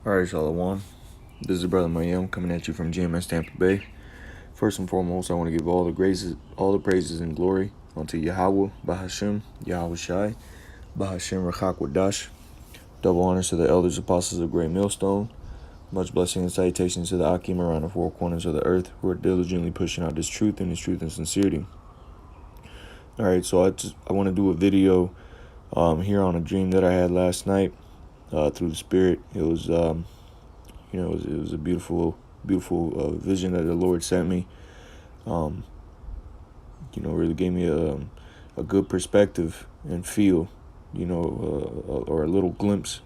Alright, Shalom. This is Brother Mayim coming at you from GMS Tampa Bay. First and foremost, I want to give all the praises and glory unto Yahweh, Bahashem, Yahweh Shai, Bahashem Rachak Wadash. Double honors to the elders, apostles of Great Millstone. Much blessing and salutations to the Akim around the four corners of the earth who are diligently pushing out this truth and sincerity. Alright, so I want to do a video here on a dream that I had last night through the Spirit. It was it was a beautiful vision that the Lord sent me. Really gave me a good perspective and feel, or a little glimpse,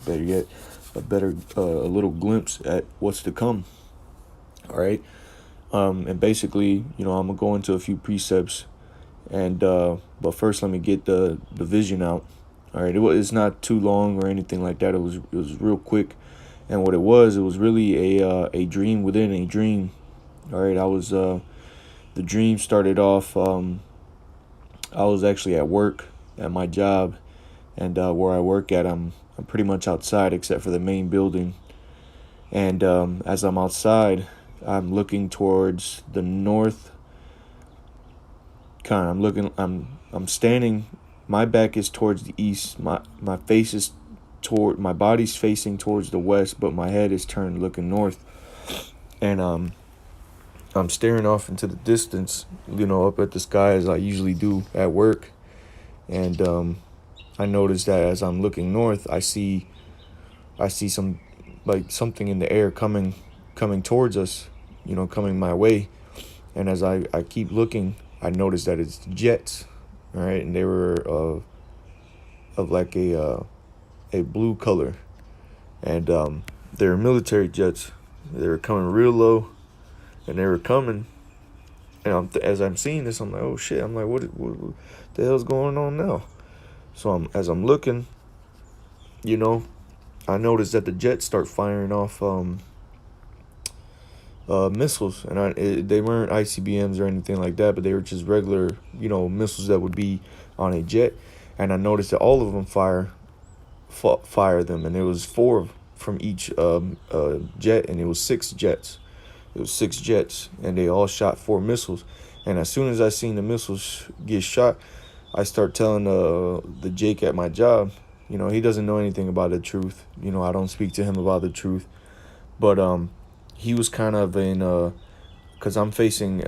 better yet, a little glimpse at what's to come. All right. And basically, I'm gonna go into a few precepts, and but first let me get the vision out. All right. It's not too long or anything like that. It was real quick. And what it was really a dream within a dream. All right, the dream started off. I was actually at work at my job, and where I work at, I'm pretty much outside except for the main building. And as I'm outside, I'm looking towards the north. I'm standing. My back is towards the east. My face is my body's facing towards the west, but my head is turned looking north. And I'm staring off into the distance, up at the sky as I usually do at work. And I noticed that as I'm looking north, I see some, like, something in the air coming towards us, coming my way. And as I keep looking, I notice that it's jets. All right, and they were of like a blue color, and they were military jets. They were coming real low, and they were coming. And as I'm seeing this, I'm like, oh shit! I'm like, what the hell's going on now? So as I'm looking, I noticed that the jets start firing off missiles, and they weren't ICBMs or anything like that, but they were just regular, missiles that would be on a jet. And I noticed that all of them fire them, and it was 4 from each jet, and it was 6 jets. It was 6 jets, and they all shot 4 missiles. And as soon as I seen the missiles get shot, I start telling the Jake at my job, he doesn't know anything about the truth. I don't speak to him about the truth, but he was kind of in, because I'm facing,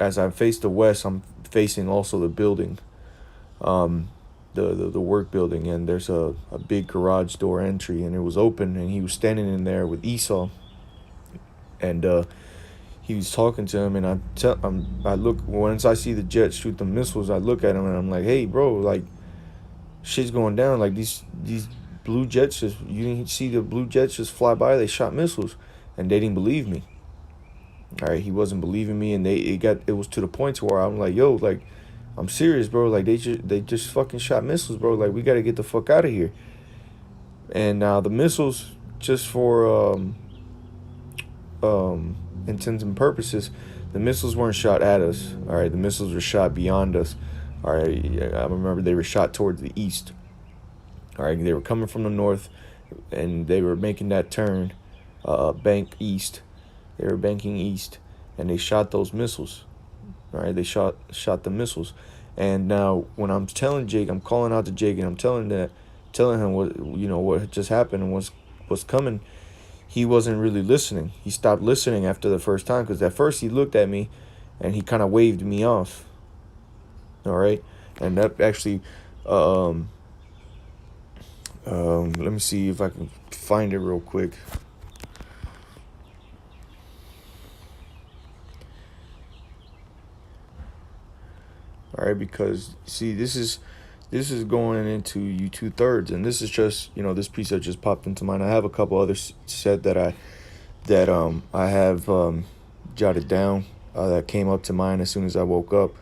as I face the west, I'm facing also the building, the work building, and there's a big garage door entry, and it was open, and he was standing in there with Esau, and he was talking to him, and I look, once I see the jets shoot the missiles, I look at him, and I'm like, hey bro, like, shit's going down. Like, these blue jets you didn't see the blue jets just fly by, they shot missiles. And they didn't believe me. All right, he wasn't believing me, and it was to the point to where I'm like, yo, like, I'm serious, bro. Like, they just fucking shot missiles, bro. Like, we gotta get the fuck out of here. And now the missiles, just for intents and purposes, the missiles weren't shot at us. All right, the missiles were shot beyond us. All right, I remember they were shot towards the east. All right, they were coming from the north, and they were making that turn. Bank east. They were banking east, and they shot those missiles. All right, they shot the missiles. And now when I'm telling Jake, I'm calling out to Jake, and I'm telling him what just happened and what's coming. He wasn't really listening. He stopped listening after the first time, because at first he looked at me and he kind of waved me off. All right, and that actually let me see if I can find it real quick. All right, because see, this is going into you 2/3, and this is just, this precept just popped into mind. I have a couple other set that I have jotted down that came up to mind as soon as I woke up.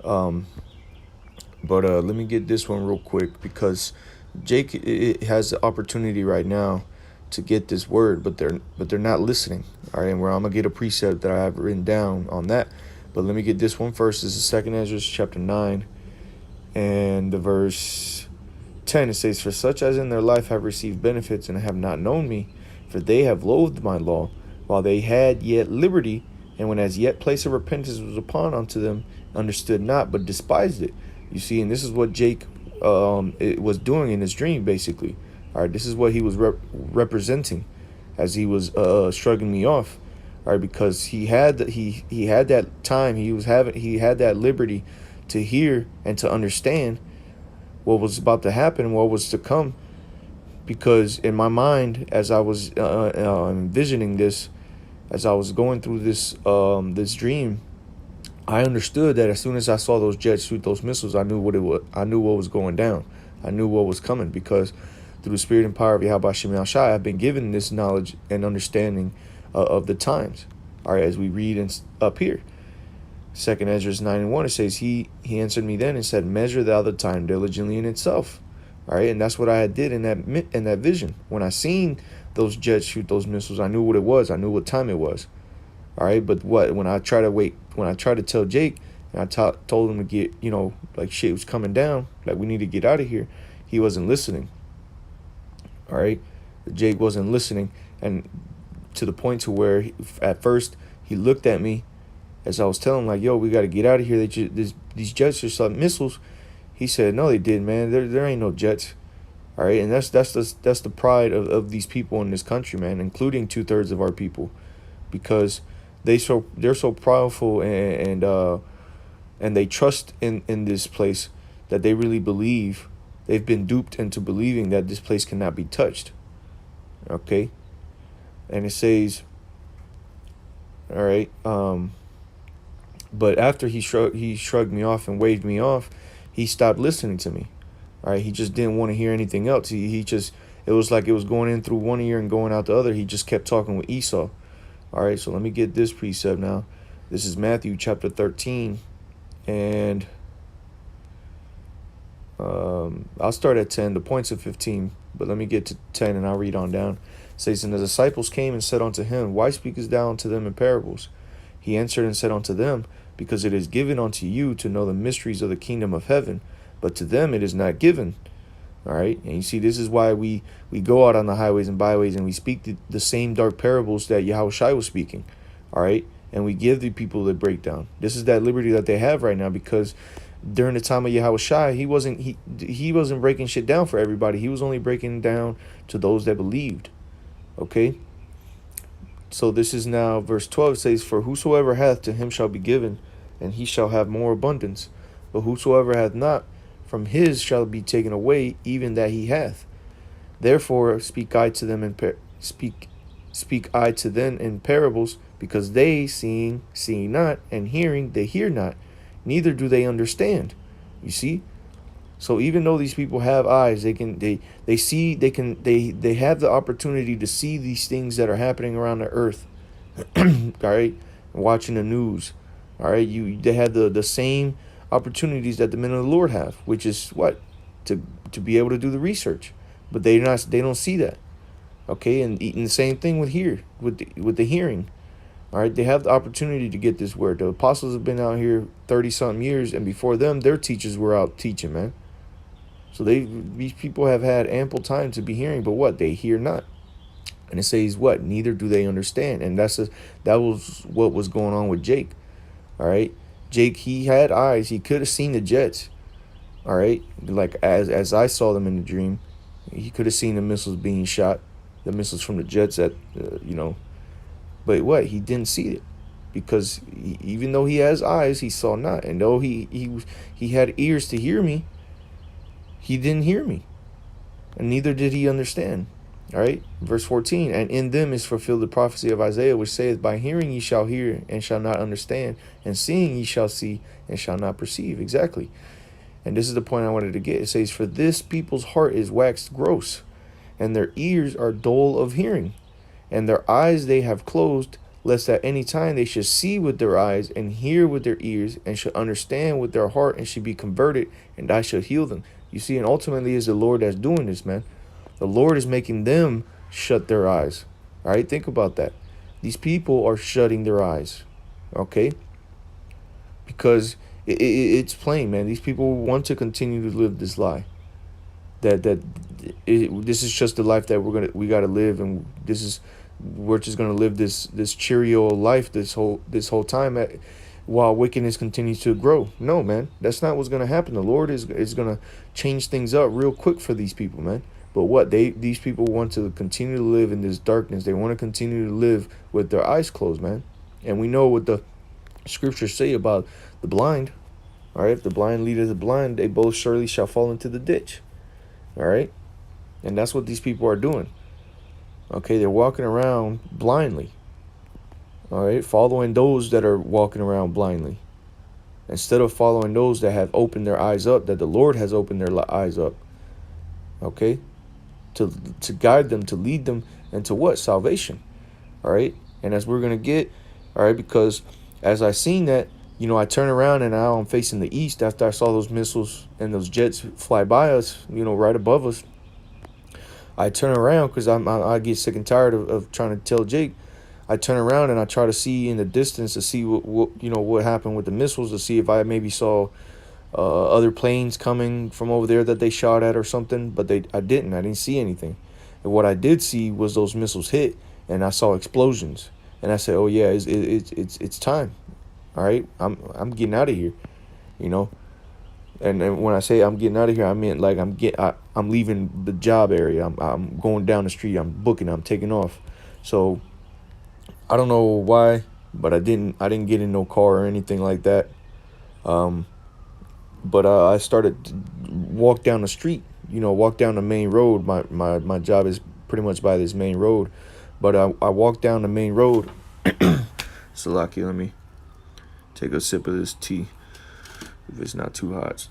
But let me get this one real quick, because Jake has the opportunity right now to get this word, but they're not listening. All right, and where I'm gonna get a precept that I have written down on that. But let me get this one first. This is 2nd Ezra chapter 9, and the verse 10, it says, "For such as in their life have received benefits and have not known me, for they have loathed my law, while they had yet liberty, and when as yet place of repentance was upon unto them, understood not, but despised it." You see, and this is what Jake it was doing in his dream, basically. All right, this is what he was representing as he was shrugging me off. All right, because he had that time, he had that liberty to hear and to understand what was about to happen, what was to come. Because in my mind, as I was envisioning this, as I was going through this dream, I understood that as soon as I saw those jets shoot those missiles, I knew what it was. I knew what was going down. I knew what was coming, because through the spirit and power of Yahweh Shem Shai, I've been given this knowledge and understanding of the times. All right, as we read up here, 2nd Ezra 9:1, it says, He answered me then and said, Measure thou the time diligently in itself. All right, and that's what I did in that vision. When I seen those jets shoot those missiles, I knew what it was. I knew what time it was. All right, but when I tried to tell Jake, and I told him to get, like shit was coming down, like we need to get out of here, he wasn't listening. All right, Jake wasn't listening, and to the point to where at first he looked at me as I was telling him, like, yo, we got to get out of here. These jets are some missiles. He said, no, they did, man. There ain't no jets. All right, and that's the pride of these people in this country, man, including 2/3 of our people, because they're so powerful and they trust in this place that they really believe. They've been duped into believing that this place cannot be touched. Okay, and it says, all right, but after he shrugged me off and waved me off, he stopped listening to me. All right, he just didn't want to hear anything else. He just, it was like it was going in through one ear and going out the other. He just kept talking with Esau. All right, so let me get this precept now. This is Matthew chapter 13, and I'll start at 10. The points of 15, but let me get to 10 and I'll read on down. It says, And the disciples came and said unto him, Why speakest thou unto them in parables? He answered and said unto them, Because it is given unto you to know the mysteries of the kingdom of heaven, but to them it is not given. All right, and you see, this is why we go out on the highways and byways and we speak the same dark parables that Yahushua was speaking. All right, and we give the people the breakdown. This is that liberty that they have right now, because during the time of Yahushua, he wasn't breaking shit down for everybody. He was only breaking down to those that believed. Okay, so this is now verse 12. It says, For whosoever hath, to him shall be given, and he shall have more abundance. But whosoever hath not, from his shall be taken away, even that he hath. Therefore speak I to them in parables, because they seeing not, and hearing they hear not, neither do they understand. You see? So even though these people have eyes, they have the opportunity to see these things that are happening around the earth. All right, watching the news. All right, they have the same opportunities that the men of the Lord have, which is what? To be able to do the research. But they don't see that. Okay, and the same thing with the hearing. All right, they have the opportunity to get this word. The apostles have been out here 30-something years, and before them, their teachers were out teaching, man. So these people have had ample time to be hearing, but what? They hear not. And it says what? Neither do they understand. And that was what was going on with Jake. All right, Jake, he had eyes. He could have seen the jets. All right, like as I saw them in the dream, he could have seen the missiles being shot, the missiles from the jets at But what? He didn't see it, because even though he has eyes, he saw not. And though he had ears to hear me, he didn't hear me, and neither did he understand. All right, verse 14, And in them is fulfilled the prophecy of Isaiah, which saith, By hearing ye shall hear, and shall not understand, and seeing ye shall see, and shall not perceive. Exactly. And this is the point I wanted to get. It says, For this people's heart is waxed gross, and their ears are dull of hearing, and their eyes they have closed, lest at any time they should see with their eyes, and hear with their ears, and should understand with their heart, and should be converted, and I shall heal them. You see, and ultimately is the Lord that's doing this, man. The Lord is making them shut their eyes. All right, think about that. These people are shutting their eyes, okay? Because it's plain, man. These people want to continue to live this lie. this is just the life that we got to live, and we're just gonna live this cheerio life this whole time while wickedness continues to grow. No, man, that's not what's gonna happen. The Lord is gonna change things up real quick for these people, man. But what these people want to continue to live in this darkness. They want to continue to live with their eyes closed, man. And we know what the scriptures say about the blind. All right, if the blind leadeth the blind, they both surely shall fall into the ditch. All right, and that's what these people are doing. Okay, they're walking around blindly. All right, following those that are walking around blindly, instead of following those that have opened their eyes up, that the Lord has opened their eyes up. Okay, to guide them, to lead them into what? Salvation. All right, and as we're gonna get, all right, because as I seen that, I turn around and now I'm facing the east after I saw those missiles and those jets fly by us, right above us. I turn around because I get sick and tired of trying to tell Jake. I turn around and I try to see in the distance to see what happened with the missiles, to see if I maybe saw other planes coming from over there that they shot at or something. But I didn't see anything. And what I did see was those missiles hit, and I saw explosions. And I said, oh yeah, it's time. All right, I'm getting out of here, And when I say I'm getting out of here, I mean like I'm leaving the job area. I'm going down the street. I'm booking. I'm taking off. So I don't know why, but I didn't get in no car or anything like that. But I started to walk down the street. Walk down the main road. My job is pretty much by this main road, but I walked down the main road. Salaki, let me take a sip of this tea if it's not too hot.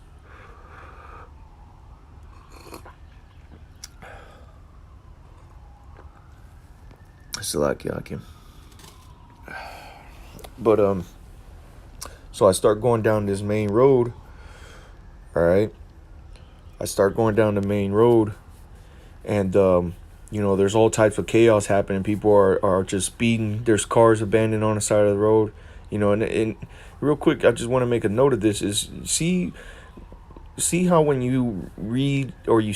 Salaki, Akim. But so I start going down this main road. All right, I start going down the main road, and there's all types of chaos happening. People are just speeding. There's cars abandoned on the side of the road. And real quick, I just want to make a note of this. Is see how when you read or you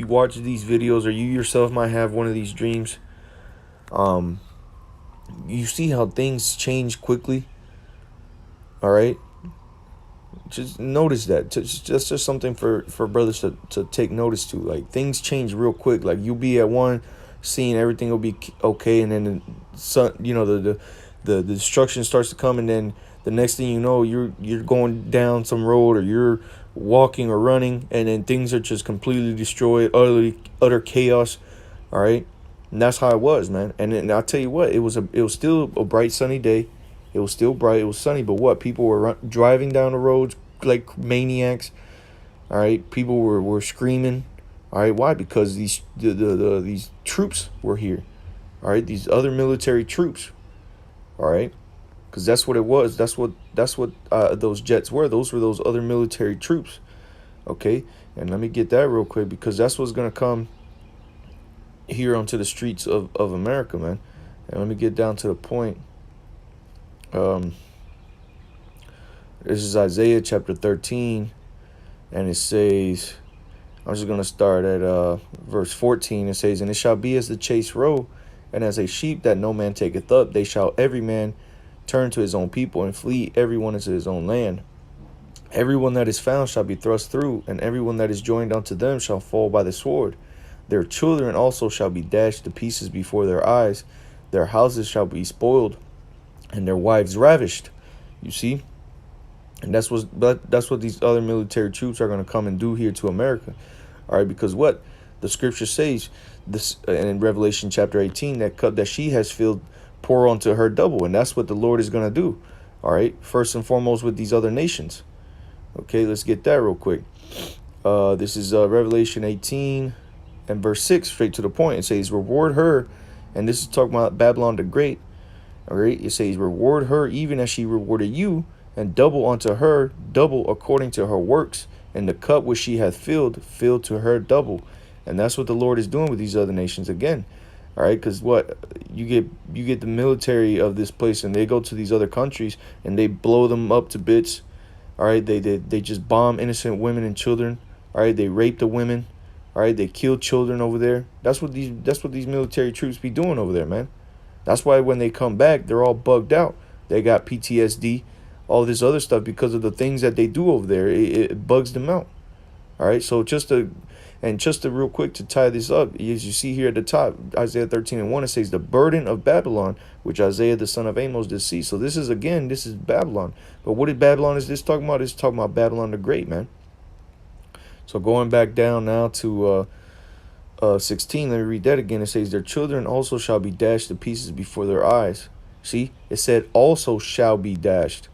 watch these videos, or you yourself might have one of these dreams, you see how things change quickly. All right, just notice that. Just something for brothers to take notice to. Like, things change real quick. Like, you'll be at one scene, everything will be okay, and then the destruction starts to come, and then the next thing you know, you're going down some road, or you're walking or running, and then things are just completely destroyed, utter chaos. All right, and that's how it was, man. And then I'll tell you what, it was still a bright sunny day. It was still bright. It was sunny, but what? People were driving down the roads like maniacs. All right, people were screaming. All right, why? Because these troops were here. All right, these other military troops. All right, because that's what it was. That's what those jets were. Those were those other military troops. Okay, and let me get that real quick, because that's what's gonna come here onto the streets of America, man. And let me get down to the point. This is Isaiah chapter 13, and it says, I'm just going to start at verse 14. It says, and it shall be as the chase roe, and as a sheep that no man taketh up, they shall every man turn to his own people, and flee every one into his own land. Everyone that is found shall be thrust through, and everyone that is joined unto them shall fall by the sword. Their children also shall be dashed to pieces before their eyes. Their houses shall be spoiled, and their wives ravished. You see? And that's what these other military troops are going to come and do here to America. All right, because what the scripture says, this in Revelation chapter 18, that cup that she has filled, pour onto her double. And that's what the Lord is going to do. All right, first and foremost with these other nations. Okay, let's get that real quick. This is Revelation 18 and verse 6, straight to the point. It says, reward her, and this is talking about Babylon the Great. All right, it says, reward her even as she rewarded you, and double unto her, double according to her works, and the cup which she hath filled to her double. And that's what the Lord is doing with these other nations again. All right, because what you get the military of this place, and they go to these other countries and they blow them up to bits. All right, they just bomb innocent women and children. All right, they rape the women. All right, they kill children over there. That's what these military troops be doing over there, man. That's why when they come back, they're all bugged out. They got PTSD, all this other stuff because of the things that they do over there. It bugs them out. All right, so just to real quick to tie this up, as you see here at the top, Isaiah 13:1, it says the burden of Babylon, which Isaiah the son of Amos did see. So this is Babylon. But what is Babylon is this talking about? It's talking about Babylon the Great, man. So going back down now to 16, let me read that again. It says, their children also shall be dashed to pieces before their eyes. See, it said also shall be dashed.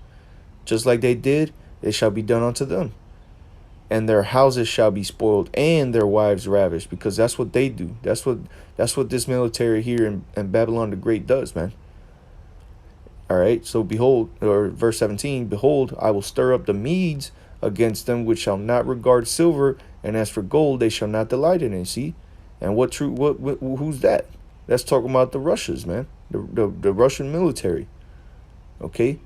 Just like they did, it shall be done unto them. And their houses shall be spoiled and their wives ravished, because that's what they do. That's what this military here in Babylon the Great does, man. All right, so behold, or verse 17, behold, I will stir up the Medes against them, which shall not regard silver, and as for gold, they shall not delight in it. See, and who's that? That's talking about the Russians, man, the Russian military. Okay,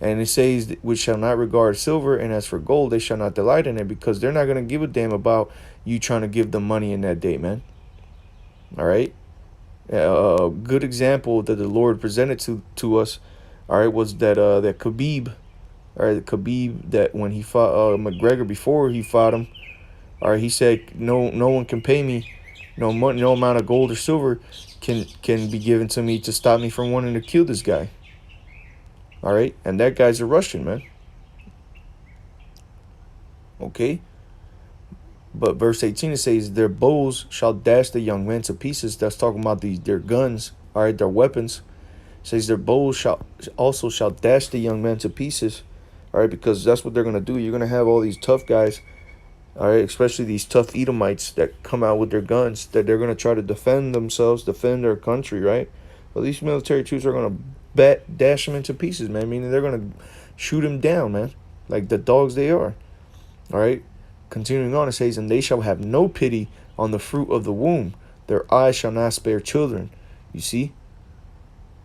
and it says, which shall not regard silver, and as for gold, they shall not delight in it, because they're not gonna give a damn about you trying to give them money in that day, man. All right. A good example that the Lord presented to us, all right, was that Khabib. All right, Khabib, that when he fought McGregor, before he fought him, all right, he said no one can pay me, no money, no amount of gold or silver can be given to me to stop me from wanting to kill this guy. All right, and that guy's a Russian, man. Okay, but verse 18 it says, their bows shall dash the young men to pieces. That's talking about their guns, all right, their weapons. It says their bows shall dash the young men to pieces. All right, because that's what they're going to do. You're going to have all these tough guys, all right, especially these tough Edomites that come out with their guns, that they're going to try to defend themselves, defend their country, right? Well, these military troops are going to dash them into pieces, man. Meaning they're going to shoot them down, man, like the dogs they are. All right, continuing on, it says, and they shall have no pity on the fruit of the womb. Their eyes shall not spare children. You see,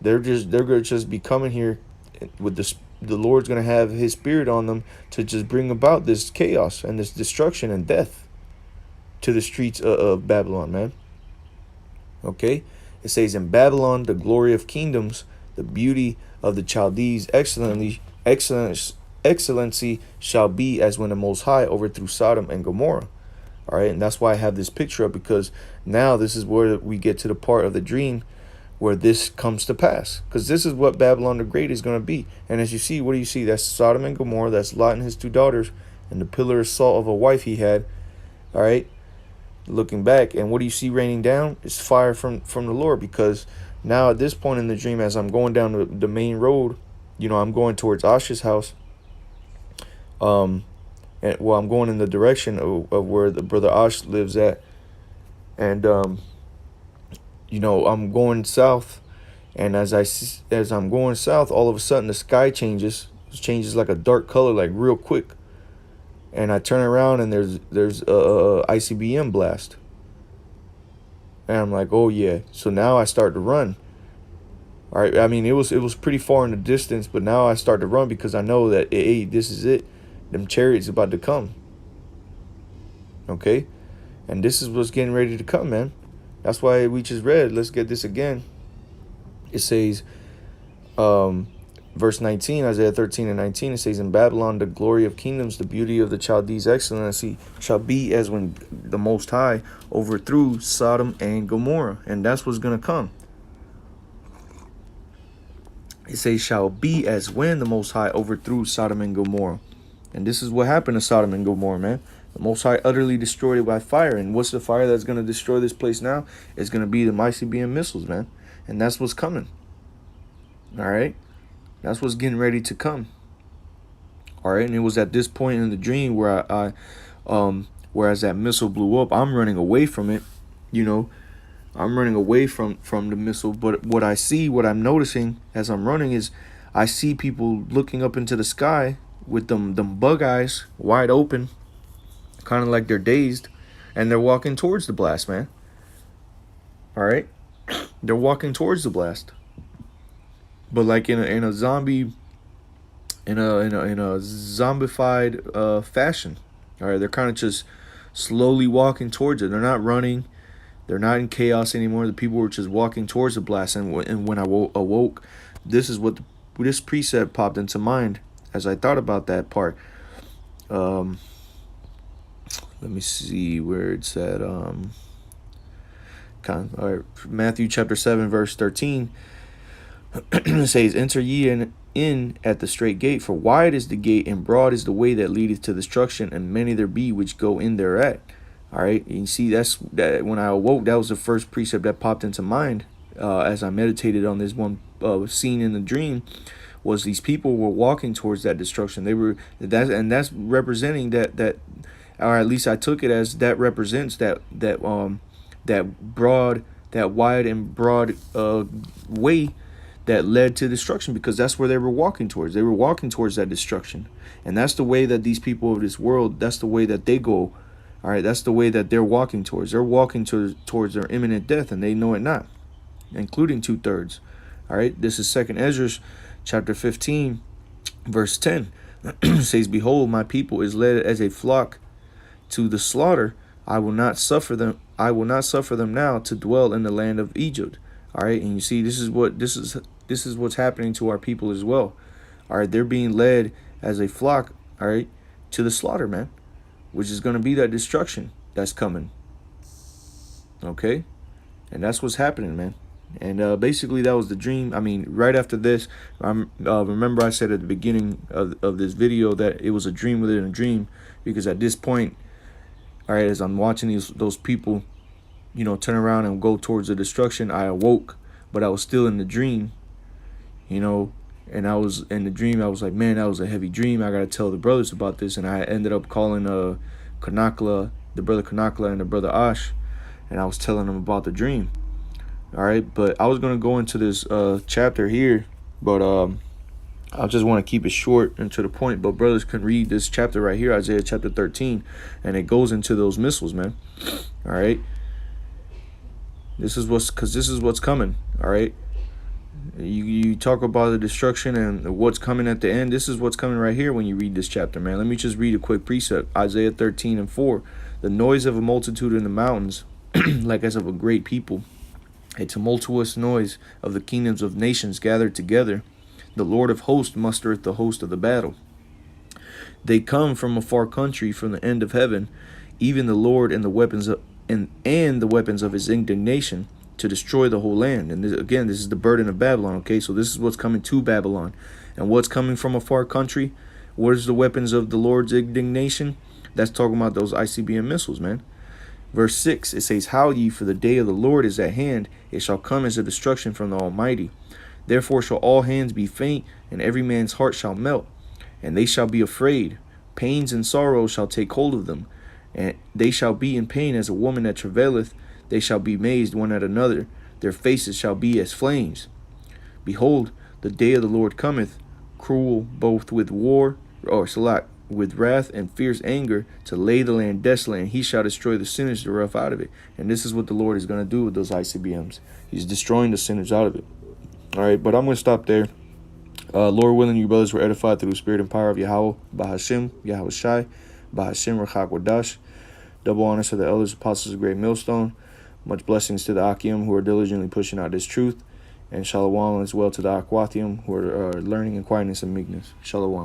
they're going to just be coming here with the Lord's going to have his spirit on them to just bring about this chaos and this destruction and death to the streets of Babylon, man. Okay, it says, in Babylon, the glory of kingdoms, the beauty of the Chaldees, excellency shall be as when the Most High overthrew Sodom and Gomorrah. All right, and that's why I have this picture up, because now this is where we get to the part of the dream where this comes to pass, because this is what Babylon the Great is going to be. And as you see, what do you see? That's Sodom and Gomorrah. That's Lot and his 2 daughters and the pillar of salt of a wife he had. All right, looking back, and what do you see raining down? It's fire from the Lord, because now at this point in the dream, as I'm going down the main road, you know, I'm going towards Ash's house. I'm going in the direction of where the brother Ash lives at, and you know, I'm going south, and as I'm going south, all of a sudden the sky changes like a dark color, like real quick, and I turn around and there's a ICBM blast, and I'm like, oh yeah. So now I start to run. All right, I mean, it was pretty far in the distance, but now I start to run because I know that, hey, this is it. Them chariots about to come. Okay, and this is what's getting ready to come, man. That's why we just read. Let's get this again. It says, verse 19, Isaiah 13:19, it says, in Babylon, the glory of kingdoms, the beauty of the Chaldees' excellency shall be as when the Most High overthrew Sodom and Gomorrah. And that's what's going to come. It says, shall be as when the Most High overthrew Sodom and Gomorrah. And this is what happened to Sodom and Gomorrah, man. The Most High utterly destroyed it by fire. And what's the fire that's going to destroy this place now? It's going to be the ICBM missiles, man. And that's what's coming. All right? That's what's getting ready to come. All right? And it was at this point in the dream where whereas that missile blew up, I'm running away from it. You know, I'm running away from the missile. But what I'm noticing as I'm running is I see people looking up into the sky with them bug eyes wide open, kind of like they're dazed, and they're walking towards the blast, man. All right, they're walking towards the blast, but like in a zombie, in a zombified fashion. All right, they're kind of just slowly walking towards it. They're not running. They're not in chaos anymore. The people were just walking towards the blast. And when I awoke, this precept popped into mind as I thought about that part. Let me see where it's at. All right, Matthew chapter 7, verse 13. It says, "Enter ye in at the straight gate, for wide is the gate and broad is the way that leadeth to destruction, and many there be which go in thereat." All right, and you see that when I awoke, that was the first precept that popped into mind as I meditated on this one scene in the dream. Was these people were walking towards that destruction? That's representing that, or at least I took it as that represents that wide and broad way that led to destruction, because that's where they were walking towards. They were walking towards that destruction. And that's the way that these people of this world, that's the way that they go. All right, that's the way that they're walking towards. They're walking towards their imminent death, and they know it not, including 2/3. All right, this is 2nd Ezra chapter 15, verse 10. It says, "Behold, my people is led as a flock to the slaughter. I will not suffer them now to dwell in the land of Egypt." All right, and you see, this is what's happening to our people as well. All right, they're being led as a flock, all right, to the slaughter, man, which is going to be that destruction that's coming. Okay, and that's what's happening, man. And basically, that was the dream. I mean, right after this, remember I said at the beginning of this video that it was a dream within a dream, because at this point, all right, as I'm watching those people, turn around and go towards the destruction, I awoke, but I was still in the dream, and I was in the dream. I was like, man, that was a heavy dream. I got to tell the brothers about this. And I ended up calling Kanakla, the brother Kanakla and the brother Ash, and I was telling them about the dream. All right, but I was going to go into this chapter here, but I just want to keep it short and to the point. But brothers can read this chapter right here, Isaiah chapter 13, and it goes into those missiles, man. All right. This is what's coming. All right. You talk about the destruction and what's coming at the end. This is what's coming right here when you read this chapter, man. Let me just read a quick precept. Isaiah 13 and 4. "The noise of a multitude in the mountains, like as of a great people, a tumultuous noise of the kingdoms of nations gathered together. The Lord of hosts mustereth the host of the battle. They come from a far country, from the end of heaven, even the Lord and the weapons of his indignation, to destroy the whole land." And this is the burden of Babylon. Okay, so this is what's coming to Babylon. And what's coming from a far country? What is the weapons of the Lord's indignation? That's talking about those ICBM missiles, man. Verse 6, it says, "Howl ye, for the day of the Lord is at hand. It shall come as a destruction from the Almighty. Therefore shall all hands be faint, and every man's heart shall melt. And they shall be afraid. Pains and sorrows shall take hold of them. And they shall be in pain as a woman that travaileth. They shall be amazed one at another. Their faces shall be as flames. Behold, the day of the Lord cometh, cruel both with with wrath and fierce anger, to lay the land desolate, and he shall destroy the sinners thereof out of it." And this is what the Lord is going to do with those ICBMs. He's destroying the sinners out of it. All right, but I'm going to stop there. Lord willing, you brothers were edified through the spirit and power of Yahweh, Bahashim, Yahweh Shai, Bahashim, Rachak Wadash. Double honors to the elders, apostles of Great Millstone. Much blessings to the Akim who are diligently pushing out this truth. And Shalom as well to the Akwathium who are learning in quietness and meekness. Shalom.